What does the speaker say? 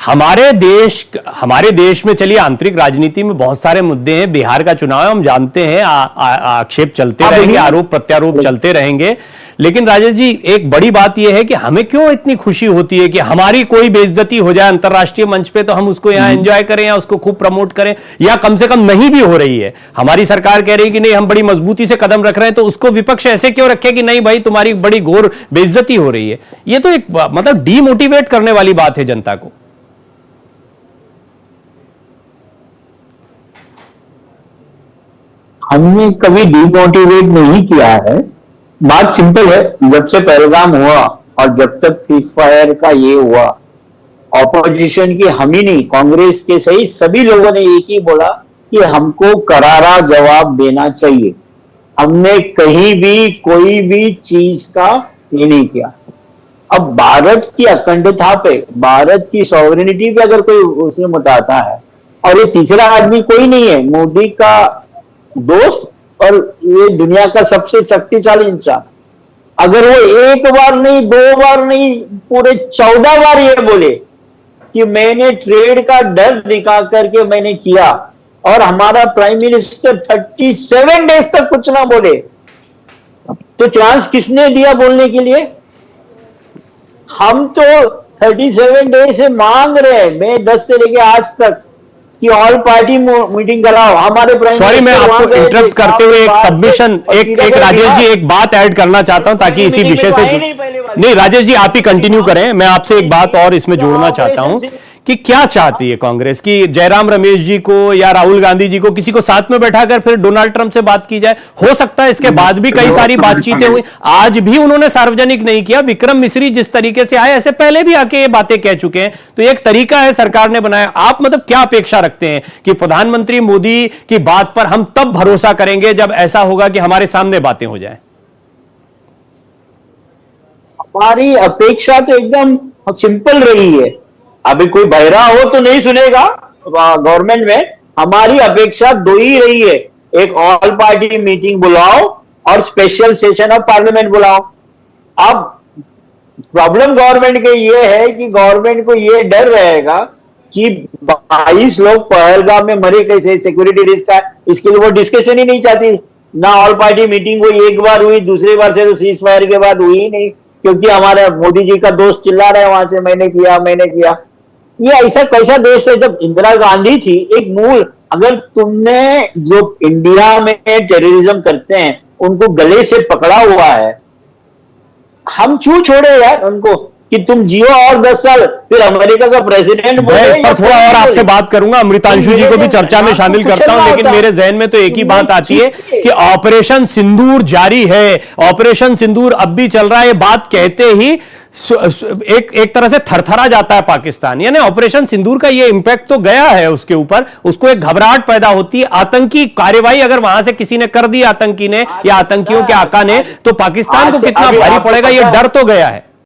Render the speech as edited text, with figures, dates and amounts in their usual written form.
हमारे देश में चलिए आंतरिक राजनीति में बहुत सारे मुद्दे हैं। बिहार का चुनाव है, हम जानते हैं, आक्षेप चलते रहेंगे, आरोप प्रत्यारोप चलते रहेंगे। लेकिन राजेश जी, एक बड़ी बात यह है कि हमें क्यों इतनी खुशी होती है कि हमारी कोई बेइज्जती हो जाए अंतरराष्ट्रीय मंच पे तो हम उसको यहां एंजॉय करें या उसको खूब प्रमोट करें, या कम से कम नहीं भी हो रही है, हमारी सरकार कह रही है कि नहीं हम बड़ी मजबूती से कदम रख रहे हैं, तो उसको विपक्ष ऐसे क्यों रखे कि नहीं भाई तुम्हारी बड़ी घोर बेइज्जती हो रही है। यह तो एक मतलब डीमोटिवेट करने वाली बात है जनता को। हमने कभी डिमोटिवेट नहीं किया है। बात सिंपल है, जब से पहलगाम हुआ और जब तक सीज फायर का ये हुआ, ऑपोजिशन की हम ही नहीं, कांग्रेस के सही सभी लोगों ने एक ही बोला कि हमको करारा जवाब देना चाहिए। हमने कहीं भी कोई भी चीज का ये नहीं किया। अब भारत की अखंडता पे, भारत की सॉवरेनिटी पे अगर कोई उसे मुताता है, और ये तीसरा आदमी कोई नहीं है, मोदी का दोस्त और ये दुनिया का सबसे शक्तिशाली इंसान, अगर वो एक बार नहीं, दो बार नहीं, पूरे 14 बार ये बोले कि मैंने ट्रेड का डर दिखा करके मैंने किया, और हमारा प्राइम मिनिस्टर 37 डेज तक कुछ ना बोले, तो चांस किसने दिया बोलने के लिए? हम तो 37 डेज से मांग रहे हैं, मैं 10 से लेके आज तक, कि ऑल पार्टी मीटिंग कराओ। हमारे सॉरी, मैं आपको इंटरप्ट करते हुए एक सबमिशन, एक राजेश जी एक बात ऐड करना चाहता हूं ताकि इसी विषय से नहीं राजेश जी आप ही कंटिन्यू करें। मैं आपसे एक बात और इसमें जोड़ना चाहता हूं कि क्या चाहती है कांग्रेस, कि जयराम रमेश जी को या राहुल गांधी जी को किसी को साथ में बैठाकर फिर डोनाल्ड ट्रंप से बात की जाए? हो सकता है इसके बाद भी कई सारी बातचीतें हुई, आज भी उन्होंने सार्वजनिक नहीं किया। विक्रम मिश्री जिस तरीके से आए, ऐसे पहले भी आके ये बातें कह चुके हैं, तो एक तरीका है सरकार ने बनाया। आप मतलब क्या अपेक्षा रखते हैं कि प्रधानमंत्री मोदी की बात पर हम तब भरोसा करेंगे जब ऐसा होगा कि हमारे सामने बातें हो जाए? हमारी अपेक्षा तो एकदम सिंपल रही है। अभी कोई बहरा हो तो नहीं सुनेगा गवर्नमेंट में। हमारी अपेक्षा दो ही रही है, एक ऑल पार्टी मीटिंग बुलाओ और स्पेशल सेशन ऑफ पार्लियामेंट बुलाओ। अब प्रॉब्लम गवर्नमेंट के ये है कि गवर्नमेंट को ये डर रहेगा कि 22 लोग पहलगाम में मरे कैसे, सिक्योरिटी रिस्क है, इसके लिए वो डिस्कशन ही नहीं चाहती ना। ऑल पार्टी मीटिंग हुई, एक बार हुई, दूसरी बार से तो सीज फायर के बाद हुई ही नहीं, क्योंकि हमारे मोदी जी का दोस्त चिल्ला रहे हैं वहां से, मैंने किया मैंने किया। ये ऐसा कैसा देश है? जब इंदिरा गांधी थी, एक मूल, अगर तुमने जो इंडिया में टेररिज्म करते हैं उनको गले से पकड़ा हुआ है, हम क्यों छोड़े यार उनको कि तुम जियो और 10 साल, फिर अमेरिका का प्रेसिडेंट मैं इस पर थोड़ा और आपसे बात करूंगा, अमृतांशु जी को भी चर्चा में शामिल करता हूं, लेकिन मेरे जहन में तो एक ही बात आती है कि ऑपरेशन सिंदूर जारी है, ऑपरेशन सिंदूर अब भी चल रहा है। ये बात कहते ही एक तरह से थरथरा जाता है पाकिस्तान। यानी ऑपरेशन सिंदूर का ये इंपैक्ट तो गया है उसके ऊपर, उसको एक घबराहट पैदा होती है। आतंकी कार्रवाई अगर वहां से किसी ने कर दी, आतंकी ने या आतंकियों के आका ने, तो पाकिस्तान को कितना भारी पड़ेगा, ये डर तो गया है।